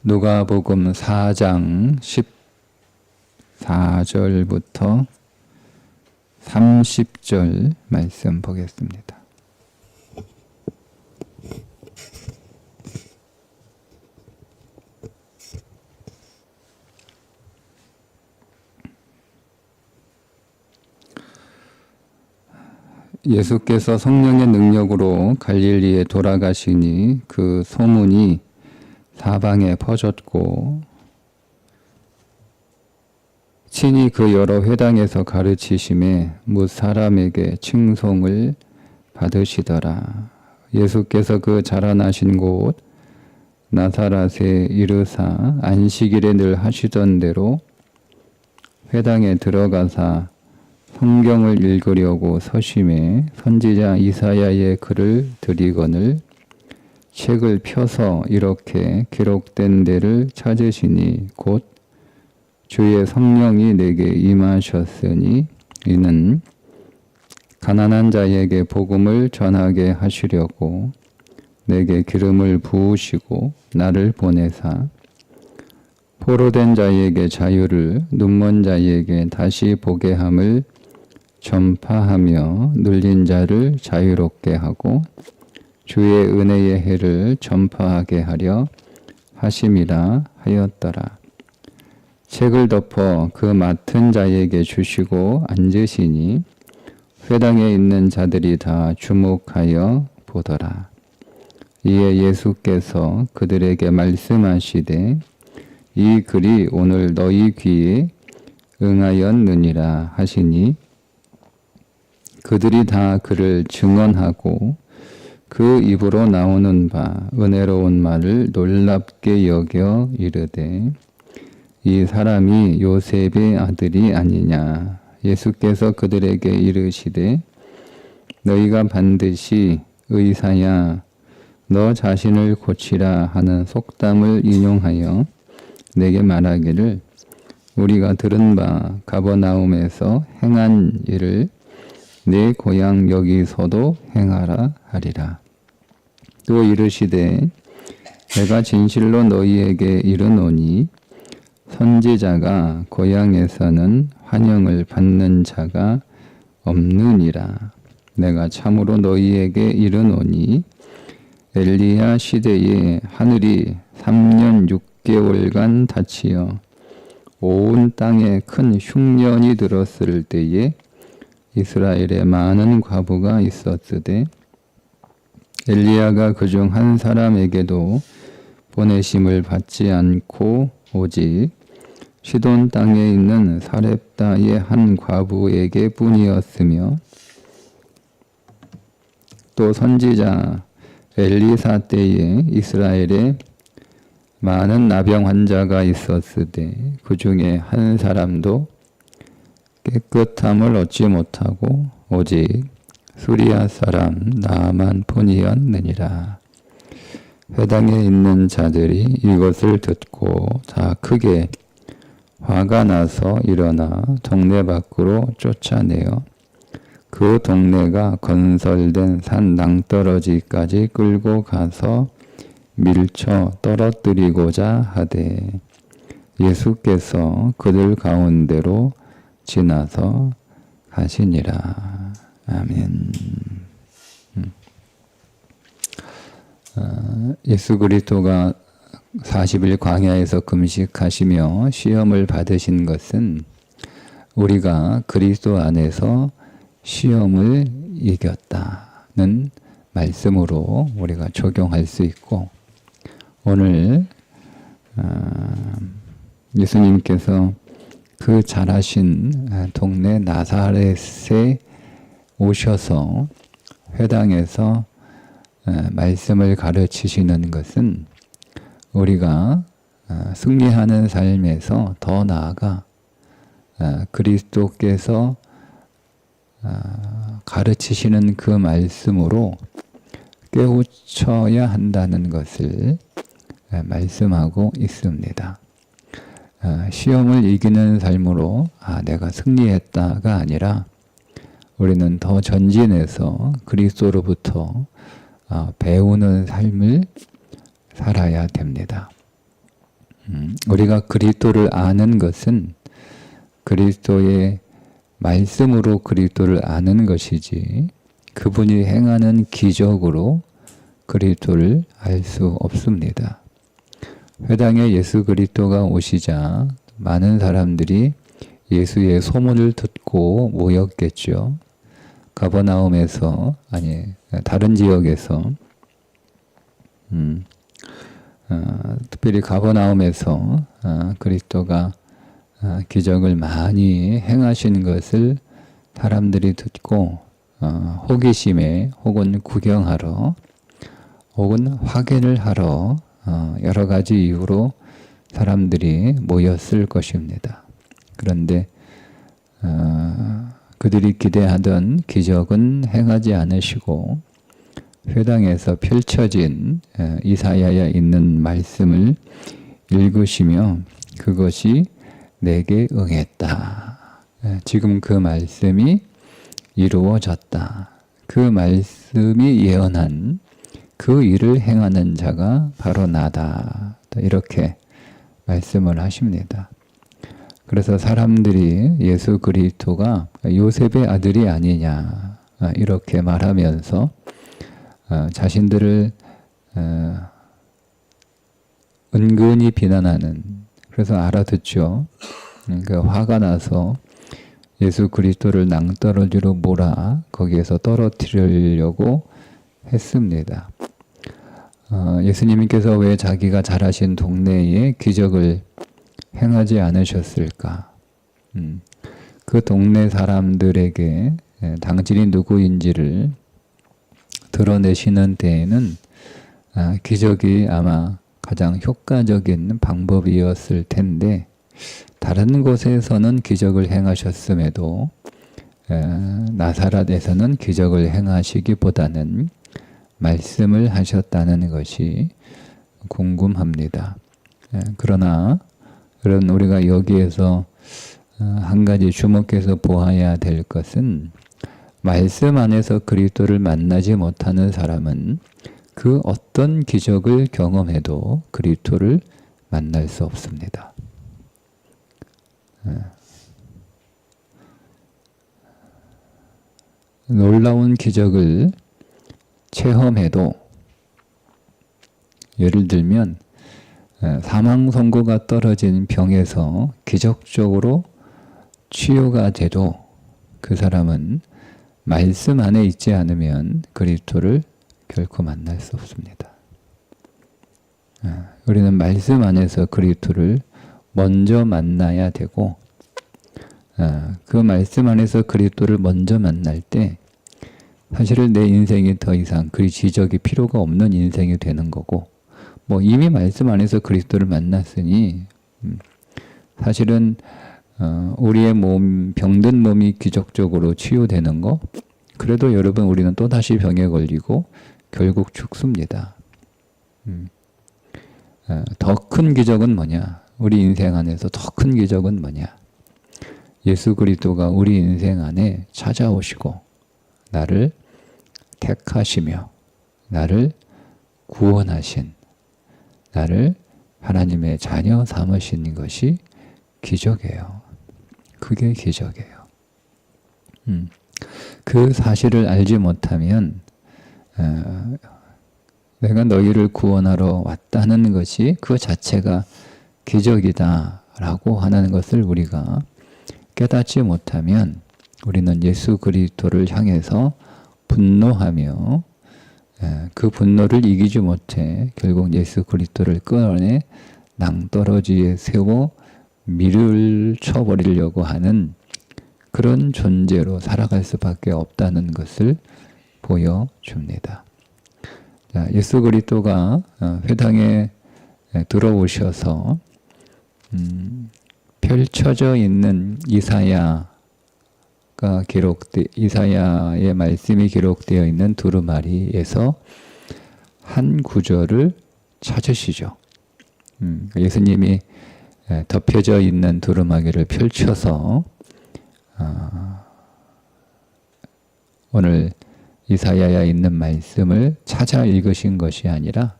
누가복음 4장 14절부터 30절 말씀 보겠습니다. 예수께서 성령의 능력으로 갈릴리에 돌아가시니 그 소문이 사방에 퍼졌고 친히 그 여러 회당에서 가르치심에 뭇 사람에게 칭송을 받으시더라. 예수께서 그 자라나신 곳 나사렛에 이르사 안식일에 늘 하시던 대로 회당에 들어가사 성경을 읽으려고 서심해 선지자 이사야의 글을 들이거늘 책을 펴서 이렇게 기록된 데를 찾으시니 곧 주의 성령이 내게 임하셨으니 이는 가난한 자에게 복음을 전하게 하시려고 내게 기름을 부으시고 나를 보내사 포로된 자에게 자유를 눈먼 자에게 다시 보게 함을 전파하며 눌린 자를 자유롭게 하고 주의 은혜의 해를 전파하게 하려 하심이라 하였더라. 책을 덮어 그 맡은 자에게 주시고 앉으시니 회당에 있는 자들이 다 주목하여 보더라. 이에 예수께서 그들에게 말씀하시되 이 글이 오늘 너희 귀에 응하였느니라 하시니 그들이 다 그를 증언하고 그 입으로 나오는 바 은혜로운 말을 놀랍게 여겨 이르되 이 사람이 요셉의 아들이 아니냐. 예수께서 그들에게 이르시되 너희가 반드시 의사야 너 자신을 고치라 하는 속담을 인용하여 내게 말하기를 우리가 들은 바 가버나움에서 행한 일을 내 고향 여기서도 행하라 하리라. 또 이르시되 내가 진실로 너희에게 이르노니 선지자가 고향에서는 환영을 받는 자가 없느니라. 내가 참으로 너희에게 이르노니 엘리야 시대에 하늘이 3년 6개월간 닫히어 온 땅에 큰 흉년이 들었을 때에 이스라엘에 많은 과부가 있었으되 엘리야가 그중 한 사람에게도 보내심을 받지 않고 오직 시돈 땅에 있는 사렙다의 한 과부에게 뿐이었으며 또 선지자 엘리사 때에 이스라엘에 많은 나병 환자가 있었으되 그 중에 한 사람도 깨끗함을 얻지 못하고 오직 수리아 사람 나아만 뿐이었느니라. 회당에 있는 자들이 이것을 듣고 다 크게 화가 나서 일어나 동네 밖으로 쫓아내어 그 동네가 건설된 산 낭떠러지까지 끌고 가서 밀쳐 떨어뜨리고자 하되 예수께서 그들 가운데로 지나서 가시니라. 아멘. 예수 그리스도가 40일 광야에서 금식하시며 시험을 받으신 것은 우리가 그리스도 안에서 시험을 이겼다는 말씀으로 우리가 적용할 수 있고 오늘 예수님께서 그 자라신 동네 나사렛에 오셔서 회당에서 말씀을 가르치시는 것은 우리가 승리하는 삶에서 더 나아가 그리스도께서 가르치시는 그 말씀으로 깨우쳐야 한다는 것을 말씀하고 있습니다. 시험을 이기는 삶으로 내가 승리했다가 아니라 우리는 더 전진해서 그리스도로부터 배우는 삶을 살아야 됩니다. 우리가 그리스도를 아는 것은 그리스도의 말씀으로 그리스도를 아는 것이지 그분이 행하는 기적으로 그리스도를 알 수 없습니다. 회당에 예수 그리스도가 오시자 많은 사람들이 예수의 소문을 듣고 모였겠죠. 가버나움에서 다른 지역에서 특별히 가버나움에서 그리스도가 기적을 많이 행하신 것을 사람들이 듣고 호기심에 혹은 구경하러 혹은 확인을 하러 여러 가지 이유로 사람들이 모였을 것입니다. 그런데 그들이 기대하던 기적은 행하지 않으시고 회당에서 펼쳐진 이사야에 있는 말씀을 읽으시며 그것이 내게 응했다. 지금 그 말씀이 이루어졌다. 그 말씀이 예언한 그 일을 행하는 자가 바로 나다. 이렇게 말씀을 하십니다. 그래서 사람들이 예수 그리스도가 요셉의 아들이 아니냐 이렇게 말하면서 자신들을 은근히 비난하는, 그래서 알아듣죠. 그러니까 화가 나서 예수 그리스도를 낭떠러지로 몰아 거기에서 떨어뜨리려고 했습니다. 예수님께서 왜 자기가 자라신 동네에 기적을 행하지 않으셨을까? 그 동네 사람들에게 당신이 누구인지를 드러내시는 데에는 기적이 아마 가장 효과적인 방법이었을 텐데 다른 곳에서는 기적을 행하셨음에도 나사렛에서는 기적을 행하시기보다는 말씀을 하셨다는 것이 궁금합니다. 그러나 우리가 여기에서 한 가지 주목해서 보아야 될 것은 말씀 안에서 그리스도를 만나지 못하는 사람은 그 어떤 기적을 경험해도 그리스도를 만날 수 없습니다. 놀라운 기적을 체험해도 예를 들면 사망 선고가 떨어진 병에서 기적적으로 치유가 돼도 그 사람은 말씀 안에 있지 않으면 그리스도를 결코 만날 수 없습니다. 우리는 말씀 안에서 그리스도를 먼저 만나야 되고 그 말씀 안에서 그리스도를 먼저 만날 때 사실은 내 인생이 더 이상 그 지적이 필요가 없는 인생이 되는 거고 이미 말씀 안에서 그리스도를 만났으니 사실은 우리의 병든 몸이 기적적으로 치유되는 거 그래도 여러분 우리는 또다시 병에 걸리고 결국 죽습니다. 더 큰 기적은 뭐냐? 우리 인생 안에서 더 큰 기적은 뭐냐? 예수 그리스도가 우리 인생 안에 찾아오시고 나를 택하시며 나를 구원하신 나를 하나님의 자녀 삼으신 것이 기적이에요. 그게 기적이에요. 그 사실을 알지 못하면 내가 너희를 구원하러 왔다는 것이 그 자체가 기적이다 라고 하는 것을 우리가 깨닫지 못하면 우리는 예수 그리스도를 향해서 분노하며 그 분노를 이기지 못해 결국 예수 그리스도를 끌어내 낭떠러지에 세워 밀쳐버리려고 하는 그런 존재로 살아갈 수밖에 없다는 것을 보여줍니다. 예수 그리스도가 회당에 들어오셔서 펼쳐져 있는 이사야의 말씀이 기록되어 있는 두루마리에서 한 구절을 찾으시죠. 예수님이 덮여져 있는 두루마기를 펼쳐서 오늘 이사야에 있는 말씀을 찾아 읽으신 것이 아니라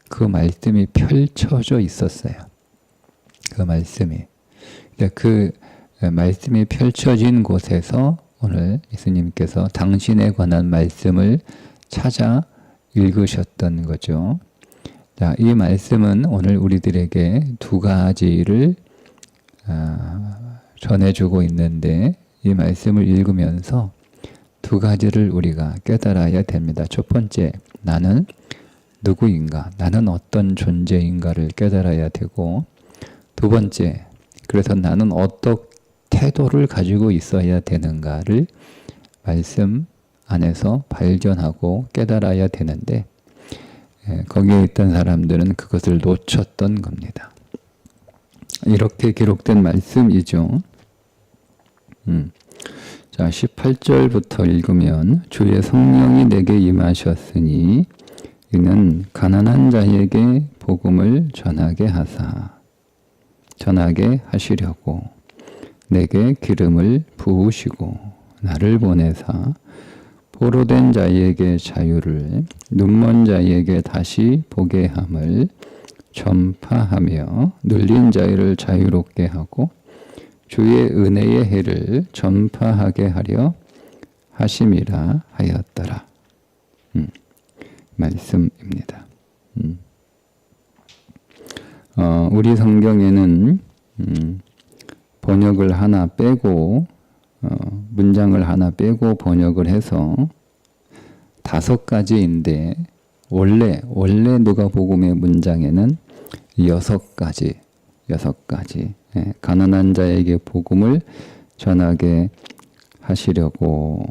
그 말씀이 펼쳐져 있었어요. 그 말씀이. 그 말씀이 펼쳐진 곳에서 오늘 예수님께서 당신에 관한 말씀을 찾아 읽으셨던 거죠. 자, 이 말씀은 오늘 우리들에게 두 가지를 전해주고 있는데 이 말씀을 읽으면서 두 가지를 우리가 깨달아야 됩니다. 첫 번째, 나는 누구인가? 나는 어떤 존재인가를 깨달아야 되고, 두 번째, 그래서 나는 어떤 태도를 가지고 있어야 되는가를 말씀 안에서 발견하고 깨달아야 되는데, 거기에 있던 사람들은 그것을 놓쳤던 겁니다. 이렇게 기록된 말씀이죠. 자, 18절부터 읽으면 주의 성령이 내게 임하셨으니 이는 가난한 자에게 복음을 전하게 하시려고 내게 기름을 부으시고 나를 보내사 포로된 자에게 자유를 눈먼 자에게 다시 보게 함을 전파하며 눌린 자를 자유롭게 하고 주의 은혜의 해를 전파하게 하려 하심이라 하였더라. 말씀입니다. 우리 성경에는 번역을 하나 빼고 문장을 하나 빼고 번역을 해서 5가지인데 원래 누가복음의 문장에는 6가지. 가난한 자에게 복음을 전하게 하시려고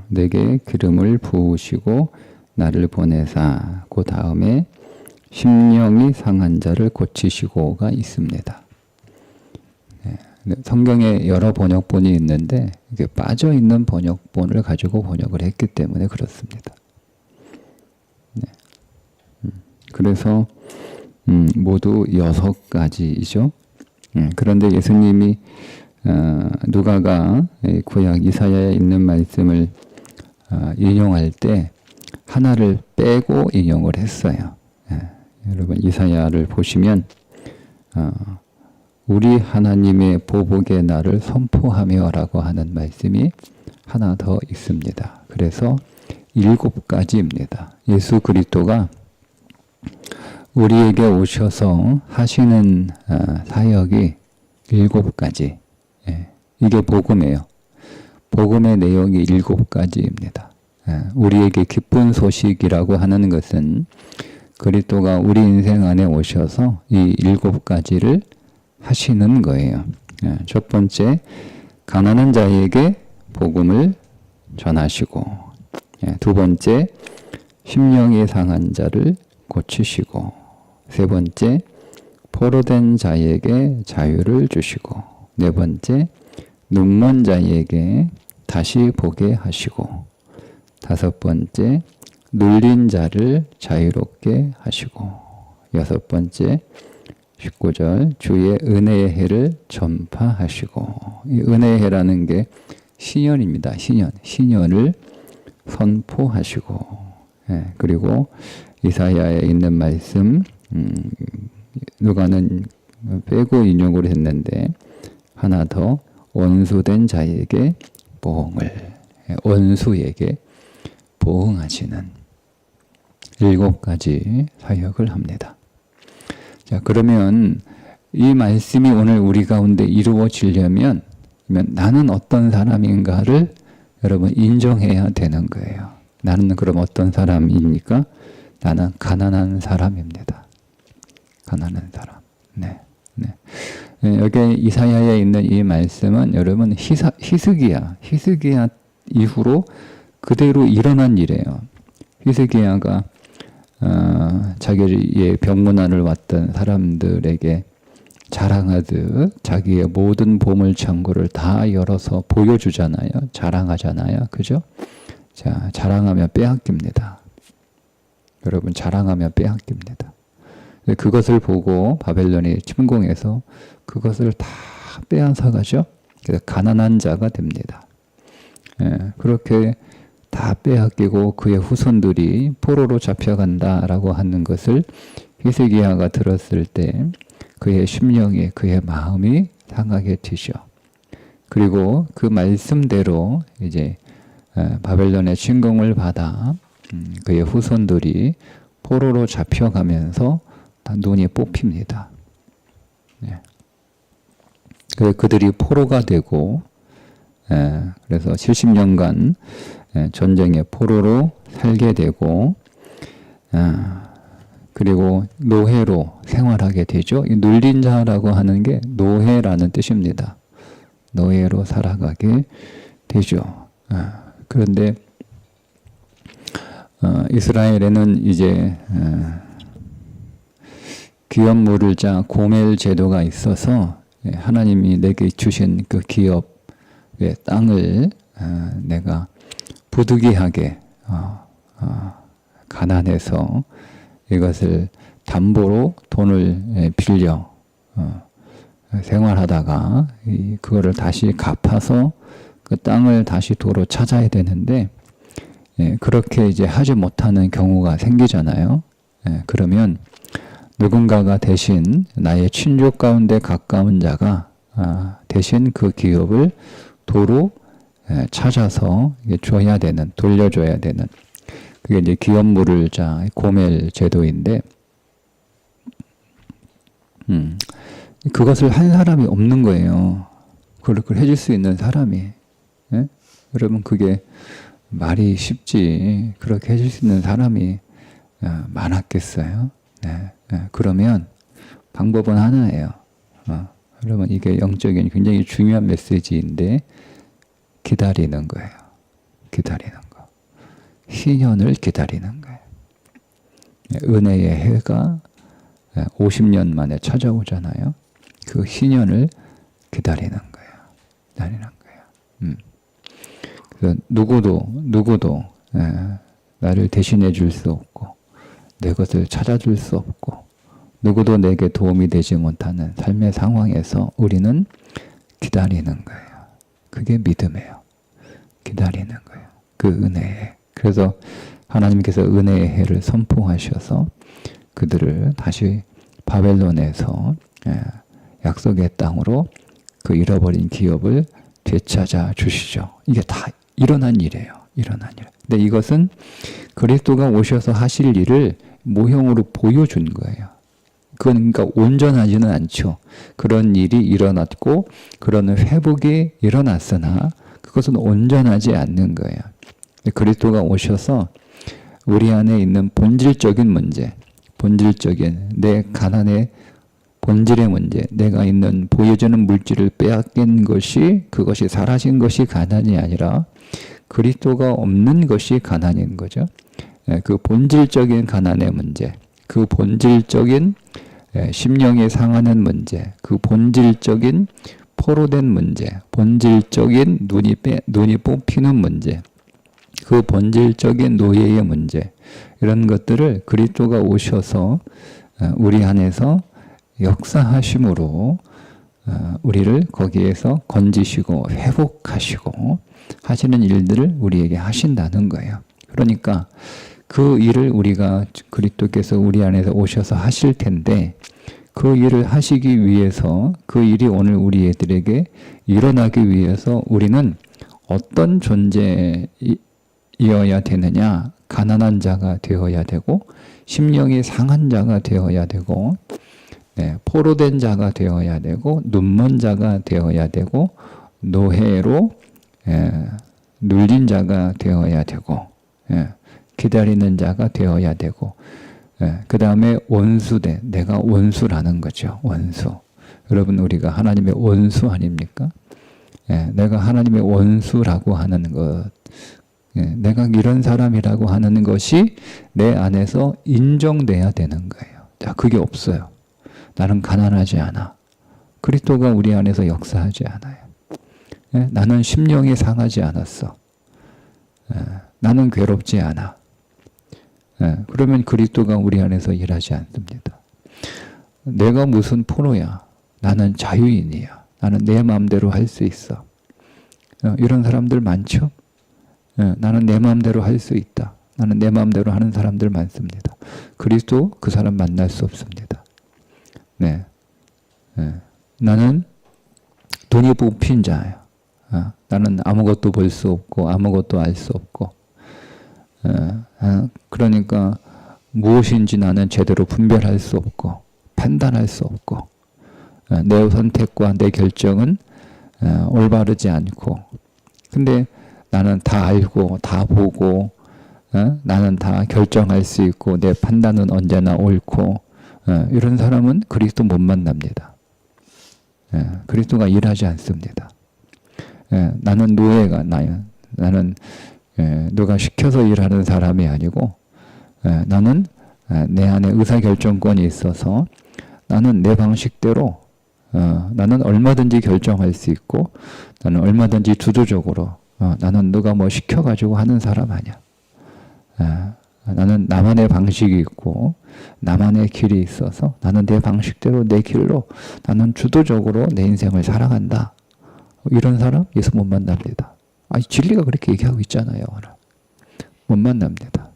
내게 기름을 부으시고 나를 보내사 그 다음에 심령이 상한 자를 고치시고가 있습니다. 성경에 여러 번역본이 있는데 이게 빠져있는 번역본을 가지고 번역을 했기 때문에 그렇습니다. 그래서 모두 6가지이죠. 그런데 예수님이 누가가 구약 이사야에 있는 말씀을 인용할 때 하나를 빼고 인용을 했어요. 여러분 이사야를 보시면 우리 하나님의 보복의 날을 선포하며 라고 하는 말씀이 하나 더 있습니다. 그래서 7가지입니다. 예수 그리스도가 우리에게 오셔서 하시는 사역이 7가지. 이게 복음이에요. 복음의 내용이 7가지입니다. 우리에게 기쁜 소식이라고 하는 것은 그리스도가 우리 인생 안에 오셔서 이 7가지를 하시는 거예요. 첫 번째, 가난한 자에게 복음을 전하시고, 두 번째, 심령이 상한 자를 고치시고, 세 번째, 포로된 자에게 자유를 주시고, 네 번째, 눈먼 자에게 다시 보게 하시고, 다섯 번째, 눌린 자를 자유롭게 하시고, 여섯 번째, 19절, 주의 은혜의 해를 전파하시고, 이 은혜의 해라는 게 신년입니다. 신년을 선포하시고, 그리고 이사야에 있는 말씀, 누가는 빼고 인용을 했는데, 하나 더, 원수된 자에게 보응을, 원수에게 보응하시는 7가지 사역을 합니다. 자, 그러면 이 말씀이 오늘 우리 가운데 이루어지려면 나는 어떤 사람인가를 여러분 인정해야 되는 거예요. 나는 그럼 어떤 사람입니까? 나는 가난한 사람입니다. 가난한 사람. 네. 여기 이사야에 있는 이 말씀은 여러분 히스기야 이후로 그대로 일어난 일이에요. 히스기야가 자기의 병문안을 왔던 사람들에게 자랑하듯 자기의 모든 보물 창고를 다 열어서 보여주잖아요. 자랑하잖아요. 그죠? 자, 자랑하면 빼앗깁니다. 여러분, 자랑하면 빼앗깁니다. 그것을 보고 바벨론이 침공해서 그것을 다 빼앗아가죠. 그래서 가난한 자가 됩니다. 그렇게 다 빼앗기고 그의 후손들이 포로로 잡혀간다라고 하는 것을 히스기야가 들었을 때 그의 심령이, 그의 마음이 상하게 되죠. 그리고 그 말씀대로 이제 바벨론의 침공을 받아 그의 후손들이 포로로 잡혀가면서 다 눈이 뽑힙니다. 네. 그들이 포로가 되고, 그래서 70년간 전쟁의 포로로 살게 되고, 그리고 노예로 생활하게 되죠. 이 눌린 자라고 하는 게 노예라는 뜻입니다. 노예로 살아가게 되죠. 그런데 이스라엘에는 이제 기업물을 자 고멜 제도가 있어서 하나님이 내게 주신 그 기업의 땅을 내가 부득이하게 가난해서 이것을 담보로 돈을 빌려 생활하다가 그거를 다시 갚아서 그 땅을 다시 도로 찾아야 되는데 그렇게 이제 하지 못하는 경우가 생기잖아요. 그러면 누군가가 대신 나의 친족 가운데 가까운 자가 대신 그 기업을 도로 찾아서 줘야 되는, 돌려줘야 되는, 그게 이제 기업물을 자 고멜 제도인데, 그것을 한 사람이 없는 거예요. 그걸 해줄 수 있는 사람이. 예? 여러분, 그게 말이 쉽지. 그렇게 해줄 수 있는 사람이 많았겠어요? 네. 그러면 방법은 하나예요. 여러분, 이게 영적인 굉장히 중요한 메시지인데, 기다리는 거예요. 기다리는 거. 희년을 기다리는 거예요. 은혜의 해가 50년 만에 찾아오잖아요. 그 희년을 기다리는 거예요. 기다리는 거예요. 그래서 누구도 나를 대신해 줄 수 없고, 내 것을 찾아줄 수 없고, 누구도 내게 도움이 되지 못하는 삶의 상황에서 우리는 기다리는 거예요. 그게 믿음이에요. 기다리는 거예요. 그 은혜에. 그래서 하나님께서 은혜의 해를 선포하셔서 그들을 다시 바벨론에서 약속의 땅으로 그 잃어버린 기업을 되찾아 주시죠. 이게 다 일어난 일이에요. 일어난 일. 근데 이것은 그리스도가 오셔서 하실 일을 모형으로 보여준 거예요. 그건 그러니까 온전하지는 않죠. 그런 일이 일어났고 그런 회복이 일어났으나 그것은 온전하지 않는 거예요. 그리스도가 오셔서 우리 안에 있는 본질적인 문제, 본질적인 내 가난의 본질의 문제, 내가 있는 보여주는 물질을 빼앗긴 것이, 그것이 사라진 것이 가난이 아니라 그리스도가 없는 것이 가난인 거죠. 그 본질적인 가난의 문제, 그 본질적인 심령이 상하는 문제, 그 본질적인 포로된 문제, 본질적인 눈이 뽑히는 문제, 그 본질적인 노예의 문제, 이런 것들을 그리스도가 오셔서 우리 안에서 역사하심으로 우리를 거기에서 건지시고 회복하시고 하시는 일들을 우리에게 하신다는 거예요. 그러니까 그 일을 우리가 그리스도께서 우리 안에서 오셔서 하실 텐데, 그 일을 하시기 위해서, 그 일이 오늘 우리 애들에게 일어나기 위해서 우리는 어떤 존재이어야 되느냐? 가난한 자가 되어야 되고, 심령이 상한 자가 되어야 되고, 포로된 자가 되어야 되고, 눈먼 자가 되어야 되고, 노예로 눌린 자가 되어야 되고, 기다리는 자가 되어야 되고, 그 다음에 원수대, 내가 원수라는 거죠. 원수. 여러분, 우리가 하나님의 원수 아닙니까? 내가 하나님의 원수라고 하는 것, 내가 이런 사람이라고 하는 것이 내 안에서 인정돼야 되는 거예요. 자, 그게 없어요. 나는 가난하지 않아. 그리스도가 우리 안에서 역사하지 않아요. 나는 심령이 상하지 않았어. 나는 괴롭지 않아. 그러면 그리스도가 우리 안에서 일하지 않습니다. 내가 무슨 포로야. 나는 자유인이야. 나는 내 마음대로 할 수 있어. 이런 사람들 많죠? 나는 내 마음대로 할 수 있다. 나는 내 마음대로 하는 사람들 많습니다. 그리스도 그 사람 만날 수 없습니다. 네. 나는 돈이 뽑힌 자예요. 나는 아무것도 볼 수 없고 아무것도 알 수 없고 그러니까 무엇인지 나는 제대로 분별할 수 없고 판단할 수 없고 내 선택과 내 결정은 올바르지 않고 근데 나는 다 알고 다 보고 나는 다 결정할 수 있고 내 판단은 언제나 옳고 이런 사람은 그리스도 못 만납니다. 그리스도가 일하지 않습니다. 나는 노예가 나야. 나는 누가 시켜서 일하는 사람이 아니고 나는 내 안에 의사결정권이 있어서 나는 내 방식대로 나는 얼마든지 결정할 수 있고 나는 얼마든지 주도적으로 나는 누가 뭐 시켜가지고 하는 사람 아니야. 나는 나만의 방식이 있고 나만의 길이 있어서 나는 내 방식대로 내 길로 나는 주도적으로 내 인생을 살아간다. 이런 사람 예수 못 만납니다. 아니 진리가 그렇게 얘기하고 있잖아요. 못 만납니다.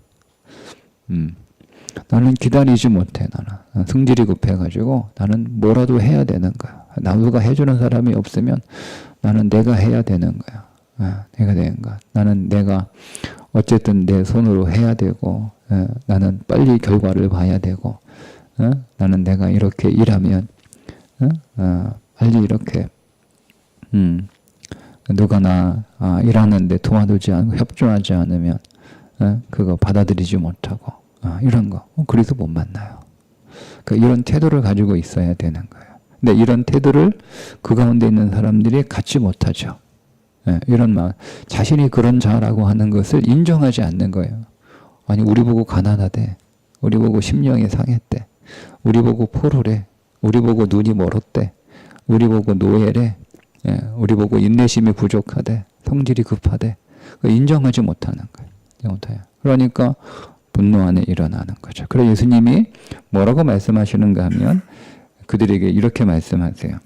나는 기다리지 못해. 나는 성질이 급해가지고 나는 뭐라도 해야 되는 거야. 누가 해주는 사람이 없으면 나는 내가 해야 되는 거야. 내가 되는 거야. 나는 내가 어쨌든 내 손으로 해야 되고 나는 빨리 결과를 봐야 되고 나는 내가 이렇게 일하면 빨리 이렇게 누가 나 일하는데 도와주지 않고 협조하지 않으면 그거 받아들이지 못하고 이런 거 그래서 못 만나요. 그러니까 이런 태도를 가지고 있어야 되는 거예요. 근데 이런 태도를 그 가운데 있는 사람들이 갖지 못하죠. 이런 말 자신이 그런 자라고 하는 것을 인정하지 않는 거예요. 아니 우리 보고 가난하대. 우리 보고 심령이 상했대. 우리 보고 포로래. 우리 보고 눈이 멀었대. 우리 보고 노예래. 우리 보고 인내심이 부족하대. 성질이 급하대. 인정하지 못하는 거예요. 그러니까 분노 안에 일어나는 거죠. 그래서 예수님이 뭐라고 말씀하시는가 하면 그들에게 이렇게 말씀하세요.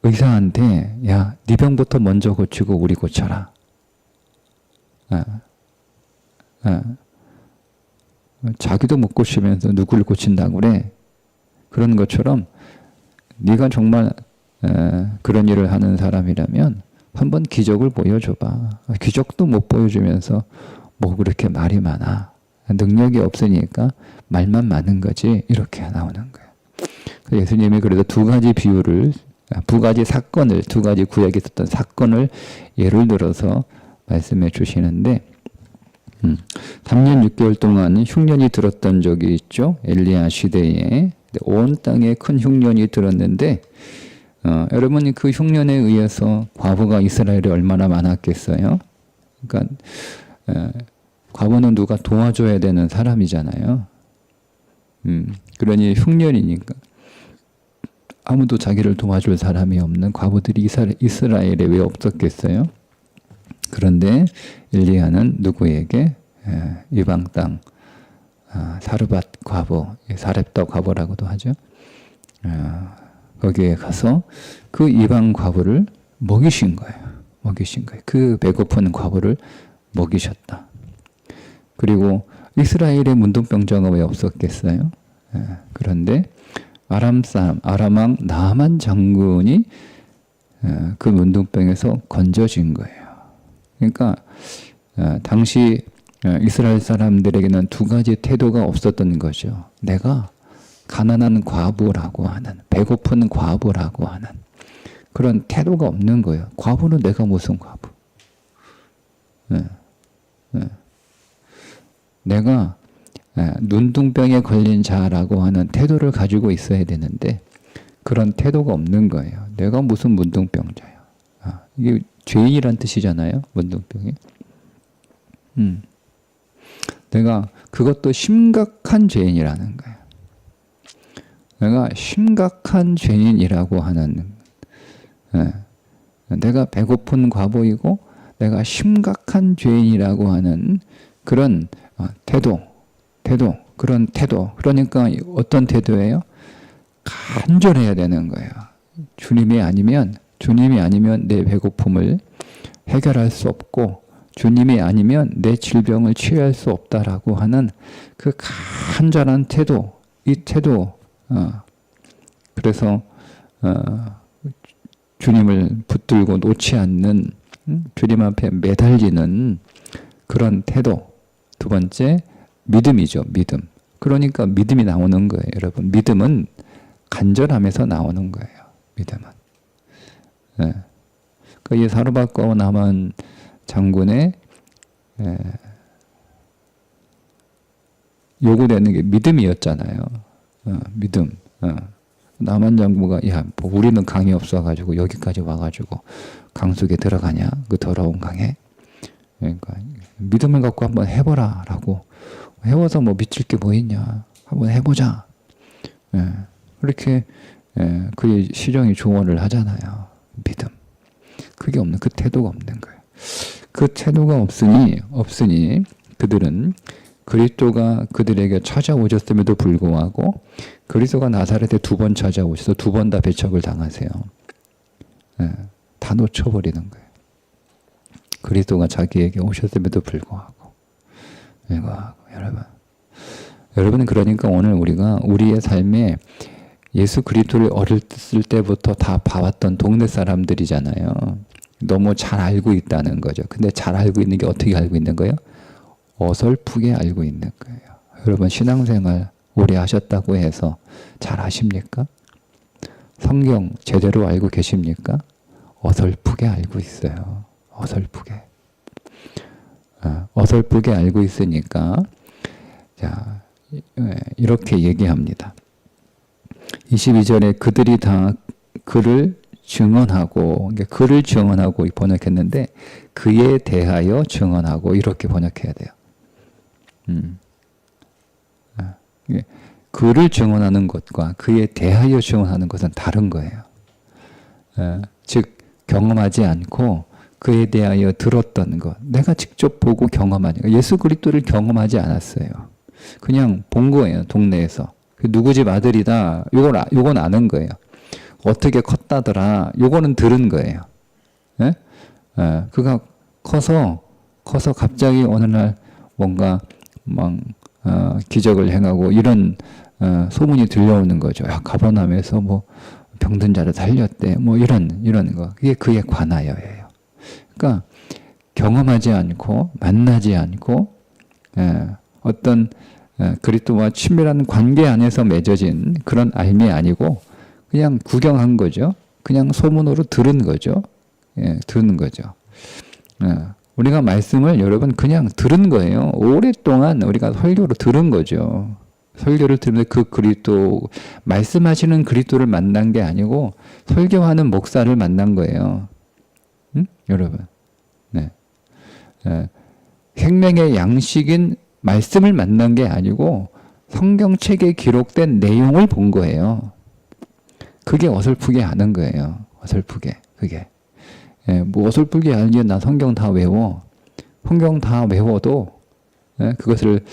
의사한테 야, 네 병부터 먼저 고치고 우리 고쳐라. 자기도 못 고치면서 누구를 고친다고 그래. 그런 것처럼 네가 정말 그런 일을 하는 사람이라면 한번 기적을 보여줘봐. 기적도 못 보여주면서 뭐 그렇게 말이 많아. 능력이 없으니까 말만 많은 거지. 이렇게 나오는 거예요. 예수님이 그래도 두 가지 비유를 두 가지 사건을 두 가지 구약에 있었던 사건을 예를 들어서 말씀해 주시는데 3년 6개월 동안 흉년이 들었던 적이 있죠. 엘리야 시대에 온 땅에 큰 흉년이 들었는데 여러분 그 흉년에 의해서 과부가 이스라엘에 얼마나 많았겠어요. 그러니까 과부는 누가 도와줘야 되는 사람이잖아요. 그러니 흉년이니까 아무도 자기를 도와줄 사람이 없는 과부들이 이스라엘에 왜 없었겠어요? 그런데 엘리야는 누구에게 이방 땅 사르밧 과부, 사렙다 과부라고도 하죠. 거기에 가서 그 이방 과부를 먹이신 거예요. 그 배고픈 과부를 먹이셨다. 그리고 이스라엘에 문둥병자가 왜 없었겠어요? 그런데 아람 사람, 아람 왕 나만 장군이 그 문둥병에서 건져진 거예요. 그러니까 당시 이스라엘 사람들에게는 두 가지 태도가 없었던 거죠. 내가 가난한 과부라고 하는, 배고픈 과부라고 하는 그런 태도가 없는 거예요. 과부는 내가 무슨 과부? 내가 눈둥병에 걸린 자라고 하는 태도를 가지고 있어야 되는데 그런 태도가 없는 거예요. 내가 무슨 문둥병자야. 이게 죄인이란 뜻이잖아요. 문둥병이. 내가 그것도 심각한 죄인이라는 거예요. 내가 심각한 죄인이라고 하는 내가 배고픈 과부이고 내가 심각한 죄인이라고 하는 그런 태도 그런 태도. 그러니까 어떤 태도예요? 간절해야 되는 거예요. 주님이 아니면 내 배고픔을 해결할 수 없고 주님이 아니면 내 질병을 치유할 수 없다라고 하는 그 간절한 태도. 이 태도 그래서 주님을 붙들고 놓지 않는, 주님 앞에 매달리는 그런 태도. 두 번째, 믿음이죠. 믿음. 그러니까 믿음이 나오는 거예요. 여러분, 믿음은 간절함에서 나오는 거예요. 믿음은. 예. 이 사르밧과 나만 장군의 요구되는 게 믿음이었잖아요. 믿음. 나만 장군가, 야, 뭐 우리는 강이 없어가지고 여기까지 와가지고 강 속에 들어가냐? 그 더러운 강에. 그러니까 믿음을 갖고 한번 해보라라고. 해봐서 뭐 미칠 게 뭐 있냐? 한번 해보자. 그렇게 그의 시종이 조언을 하잖아요. 믿음. 그게 없는, 그 태도가 없는 거예요. 그 태도가 없으니 그들은 그리스도가 그들에게 찾아오셨음에도 불구하고 그리스도가 나사렛에 2번 찾아오셔서 2번 다 배척을 당하세요. 다 놓쳐버리는 거예요. 그리스도가 자기에게 오셨음에도 불구하고. 여러분, 그러니까 오늘 우리가 우리의 삶에 예수 그리스도를 어렸을 때부터 다 봐왔던 동네 사람들이잖아요. 너무 잘 알고 있다는 거죠. 근데 잘 알고 있는 게 어떻게 알고 있는 거예요? 어설프게 알고 있는 거예요. 여러분, 신앙생활 오래 하셨다고 해서 잘 아십니까? 성경 제대로 알고 계십니까? 어설프게 알고 있어요. 어설프게 알고 있으니까, 자, 이렇게 얘기합니다. 22절에 그들이 다 그를 증언하고, 그를 증언하고 번역했는데, 그에 대하여 증언하고, 이렇게 번역해야 돼요. 그를 증언하는 것과 그에 대하여 증언하는 것은 다른 거예요. 즉, 경험하지 않고 그에 대하여 들었던 것, 내가 직접 보고 경험하니까. 예수 그리스도를 경험하지 않았어요. 그냥 본 거예요. 동네에서. 누구 집 아들이다. 요건 아는 거예요. 어떻게 컸다더라. 요거는 들은 거예요. 그가 커서 갑자기 어느 날 뭔가 막 기적을 행하고 이런 소문이 들려오는 거죠. 야, 가버나움에서 뭐 병든 자를 살렸대. 뭐 이런 거. 그게 그의 관하여예요. 그러니까 경험하지 않고 만나지 않고 어떤 그리스도와 친밀한 관계 안에서 맺어진 그런 알미 아니고 그냥 구경한 거죠. 그냥 소문으로 들은 거죠. 들은 거죠. 우리가 말씀을 여러분 그냥 들은 거예요. 오랫동안 우리가 설교로 들은 거죠. 설교를 들으면서 그 그리스도, 말씀하시는 그리스도를 만난 게 아니고 설교하는 목사를 만난 거예요. 여러분. 네. 생명의 양식인 말씀을 만난 게 아니고 성경책에 기록된 내용을 본 거예요. 그게 어설프게 아는 거예요. 어설프게. 그게. 뭐 어설프게 알기엔 나 성경 다 외워. 성경 다 외워도 그것을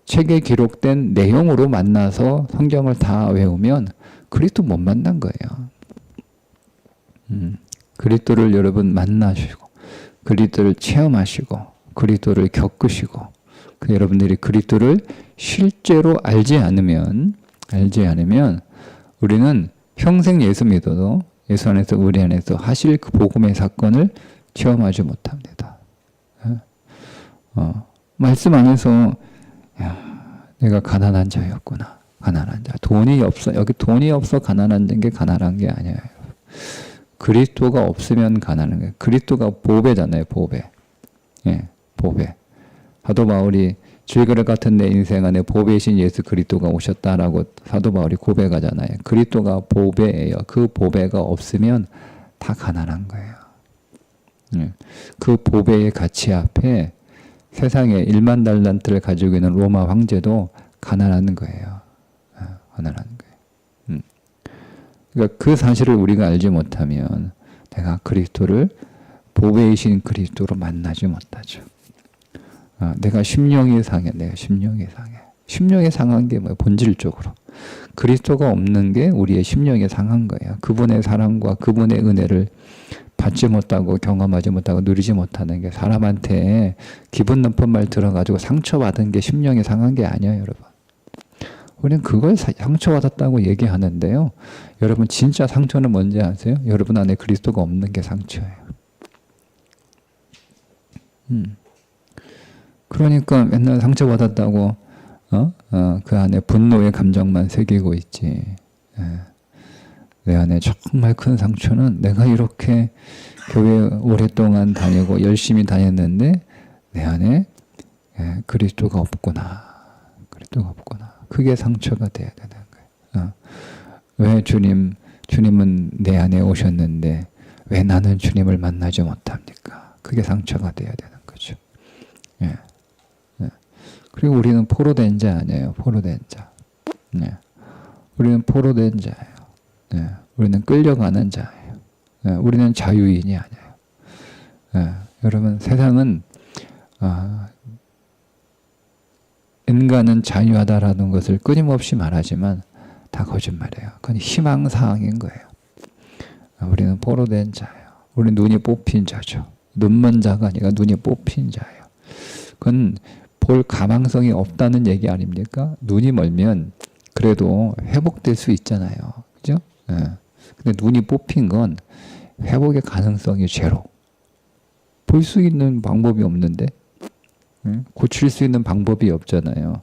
책에 기록된 내용으로 만나서 성경을 다 외우면 그리스도 못 만난 거예요. 그리스도를 여러분 만나시고 그리스도를 체험하시고 그리스도를 겪으시고 여러분들이 그리스도를 실제로 알지 않으면 우리는 평생 예수 믿어도 예수 안에서 우리 안에서 하실 그 복음의 사건을 체험하지 못합니다. 말씀 안에서 야, 내가 가난한 자였구나. 가난한 자. 돈이 없어. 여기 돈이 없어 가난한 게 가난한 게 아니에요. 그리스도가 없으면 가난한 거예요. 그리스도가 보배잖아요. 보배. 보배. 사도 바울이 질그릇 같은 내 인생 안에 보배이신 예수 그리스도가 오셨다라고 사도 바울이 고백하잖아요. 그리스도가 보배예요. 그 보배가 없으면 다 가난한 거예요. 그 보배의 가치 앞에 세상에 1만 달란트를 가지고 있는 로마 황제도 가난한 거예요. 가난한 거예요. 그러니까 그 사실을 우리가 알지 못하면 내가 그리스도를 보배이신 그리스도로 만나지 못하죠. 내가 심령이 상해. 심령이 상한 게 뭐예요? 본질적으로. 그리스도가 없는 게 우리의 심령이 상한 거예요. 그분의 사랑과 그분의 은혜를 받지 못하고 경험하지 못하고 누리지 못하는 게 사람한테 기분 나쁜 말 들어가지고 상처받은 게 심령이 상한 게 아니에요, 여러분. 우리는 그걸 상처받았다고 얘기하는데요. 여러분 진짜 상처는 뭔지 아세요? 여러분 안에 그리스도가 없는 게 상처예요. 그러니까 맨날 상처받았다고 그 안에 분노의 감정만 새기고 있지. 내 안에 정말 큰 상처는 내가 이렇게 교회 오랫동안 다니고 열심히 다녔는데 내 안에 그리스도가 없구나. 그리스도가 없구나. 그게 상처가 돼야 되는 거예요. 왜 주님은 내 안에 오셨는데 왜 나는 주님을 만나지 못합니까? 그게 상처가 돼야 되는 거죠. 그리고 우리는 포로된 자 아니에요. 포로된 자. 우리는 포로된 자예요. 우리는 끌려가는 자예요. 우리는 자유인이 아니에요. 여러분 세상은 인간은 자유하다라는 것을 끊임없이 말하지만 다 거짓말이에요. 그건 희망사항인 거예요. 우리는 포로된 자예요. 우리 눈이 뽑힌 자죠. 눈먼 자가 아니라 눈이 뽑힌 자예요. 그건 볼 가망성이 없다는 얘기 아닙니까? 눈이 멀면 그래도 회복될 수 있잖아요. 그죠? 근데 눈이 뽑힌 건 회복의 가능성이 제로. 볼 수 있는 방법이 없는데 고칠 수 있는 방법이 없잖아요.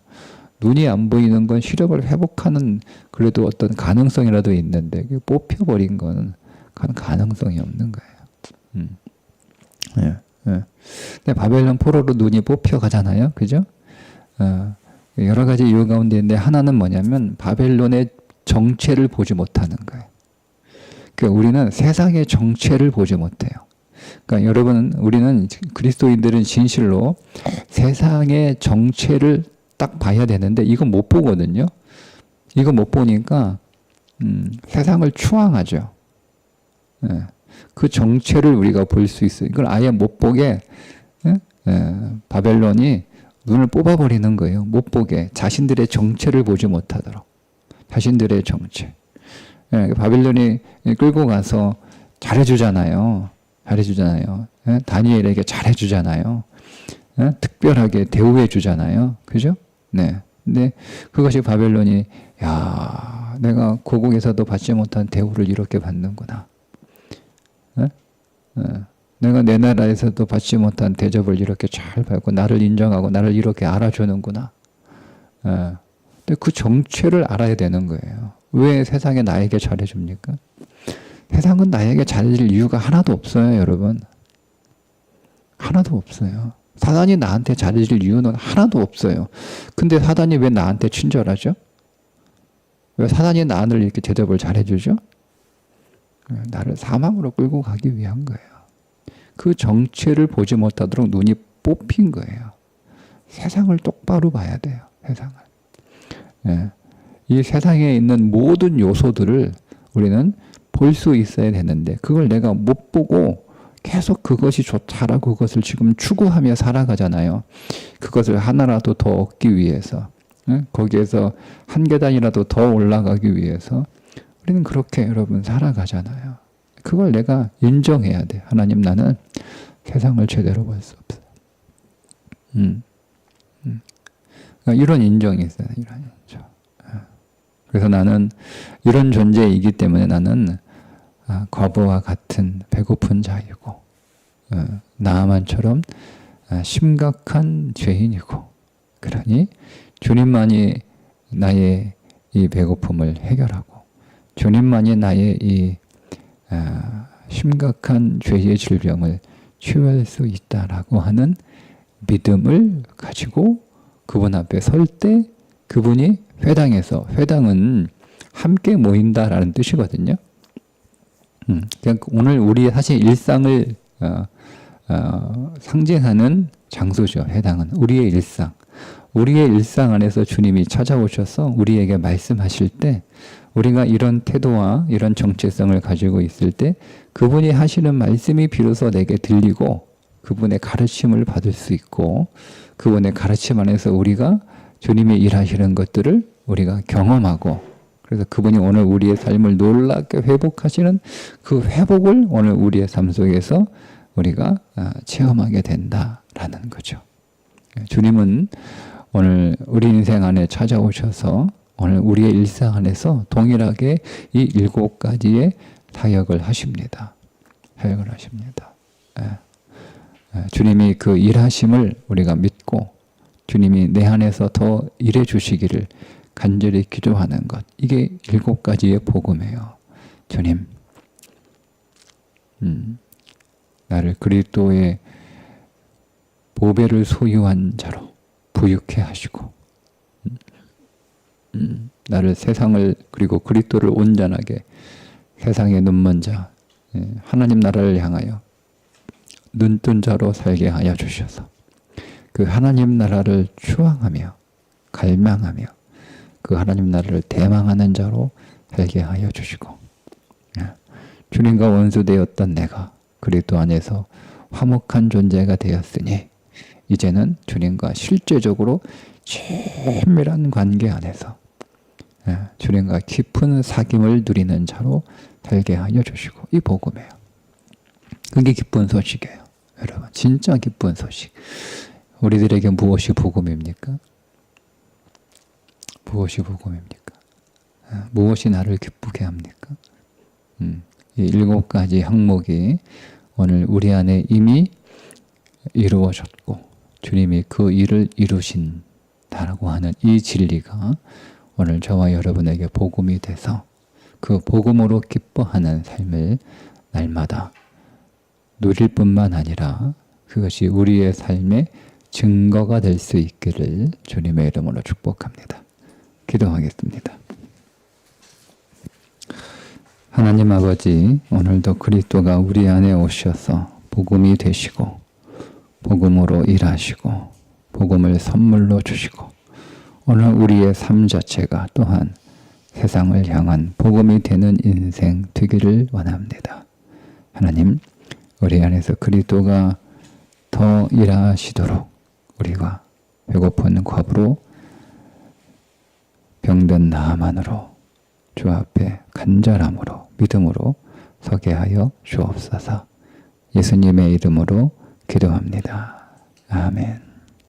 눈이 안 보이는 건 시력을 회복하는 그래도 어떤 가능성이라도 있는데 뽑혀버린 건 가능성이 없는 거예요. 근데 바벨론 포로로 눈이 뽑혀가잖아요. 그죠? 여러 가지 이유 가운데 있는데 하나는 뭐냐면 바벨론의 정체를 보지 못하는 거예요. 그러니까 우리는 세상의 정체를 보지 못해요. 그러니까 여러분 우리는 그리스도인들은 진실로 세상의 정체를 딱 봐야 되는데 이거 못 보거든요. 이거 못 보니까 세상을 추앙하죠. 그 정체를 우리가 볼 수 있어요. 이걸 아예 못 보게 바벨론이 눈을 뽑아버리는 거예요. 못 보게. 자신들의 정체를 보지 못하도록. 자신들의 정체. 바벨론이 끌고 가서 잘해주잖아요. 잘해주잖아요. 다니엘에게 잘해주잖아요. 특별하게 대우해주잖아요. 그죠? 네. 근데 그것이 바벨론이 야, 내가 고국에서도 받지 못한 대우를 이렇게 받는구나. 내가 내 나라에서도 받지 못한 대접을 이렇게 잘 받고 나를 인정하고 나를 이렇게 알아주는구나. 근데 그 정체를 알아야 되는 거예요. 왜 세상에 나에게 잘해줍니까? 세상은 나에게 잘해줄 이유가 하나도 없어요, 여러분. 하나도 없어요. 사단이 나한테 잘해줄 이유는 하나도 없어요. 근데 사단이 왜 나한테 친절하죠? 왜 사단이 나를 이렇게 대접을 잘해주죠? 나를 사망으로 끌고 가기 위한 거예요. 그 정체를 보지 못하도록 눈이 뽑힌 거예요. 세상을 똑바로 봐야 돼요. 세상을. 이 세상에 있는 모든 요소들을 우리는 볼 수 있어야 되는데 그걸 내가 못 보고 계속 그것이 좋다라고 그것을 지금 추구하며 살아가잖아요. 그것을 하나라도 더 얻기 위해서 거기에서 한 계단이라도 더 올라가기 위해서 우리는 그렇게 여러분 살아가잖아요. 그걸 내가 인정해야 돼. 하나님 나는 세상을 제대로 볼 수 없어요. 그러니까 이런 인정이 있어요. 이런 인정. 그래서 나는 이런 존재이기 때문에 나는 과부와 같은 배고픈 자이고 나아만처럼 심각한 죄인이고 그러니 주님만이 나의 이 배고픔을 해결하고 주님만이 나의 이 심각한 죄의 질병을 치유할 수 있다라고 하는 믿음을 가지고 그분 앞에 설 때 그분이 회당에서 회당은 함께 모인다라는 뜻이거든요. 그러니까 오늘 우리의 사실 일상을 상징하는 장소죠. 회당은 우리의 일상. 우리의 일상 안에서 주님이 찾아오셔서 우리에게 말씀하실 때 우리가 이런 태도와 이런 정체성을 가지고 있을 때 그분이 하시는 말씀이 비로소 내게 들리고 그분의 가르침을 받을 수 있고 그분의 가르침 안에서 우리가 주님이 일하시는 것들을 우리가 경험하고 그래서 그분이 오늘 우리의 삶을 놀랍게 회복하시는 그 회복을 오늘 우리의 삶 속에서 우리가 체험하게 된다라는 거죠. 주님은 오늘 우리 인생 안에 찾아오셔서 오늘 우리의 일상 안에서 동일하게 이 7가지의 사역을 하십니다. 사역을 하십니다. 주님이 그 일하심을 우리가 믿고 주님이 내 안에서 더 일해 주시기를 간절히 기도하는 것. 이게 7가지의 복음이에요. 주님, 나를 그리스도의 보배를 소유한 자로 부유케 하시고, 나를 세상을 그리고 그리스도를 온전하게 세상의 눈먼 자, 하나님 나라를 향하여 눈뜬 자로 살게 하여 주셔서 그 하나님 나라를 추앙하며 갈망하며 그 하나님 나라를 대망하는 자로 살게 하여 주시고, 주님과 원수되었던 내가 그리스도 안에서 화목한 존재가 되었으니 이제는 주님과 실제적으로 친밀한 관계 안에서 주님과 깊은 사귐을 누리는 자로 살게 하여 주시고, 이 복음이에요. 그게 기쁜 소식이에요. 여러분, 진짜 기쁜 소식. 우리들에게 무엇이 복음입니까? 무엇이 복음입니까? 무엇이 나를 기쁘게 합니까? 이 7가지 항목이 오늘 우리 안에 이미 이루어졌고 주님이 그 일을 이루신다라고 하는 이 진리가 오늘 저와 여러분에게 복음이 돼서 그 복음으로 기뻐하는 삶을 날마다 누릴 뿐만 아니라 그것이 우리의 삶의 증거가 될 수 있기를 주님의 이름으로 축복합니다. 기도하겠습니다. 하나님 아버지, 오늘도 그리스도가 우리 안에 오셔서 복음이 되시고 복음으로 일하시고 복음을 선물로 주시고 오늘 우리의 삶 자체가 또한 세상을 향한 복음이 되는 인생 되기를 원합니다. 하나님, 우리 안에서 그리스도가 더 일하시도록 우리가 배고픈 과부로 병든 나만으로 주 앞에 간절함으로 믿음으로 서게 하여 주옵소서. 예수님의 이름으로 기도합니다. 아멘.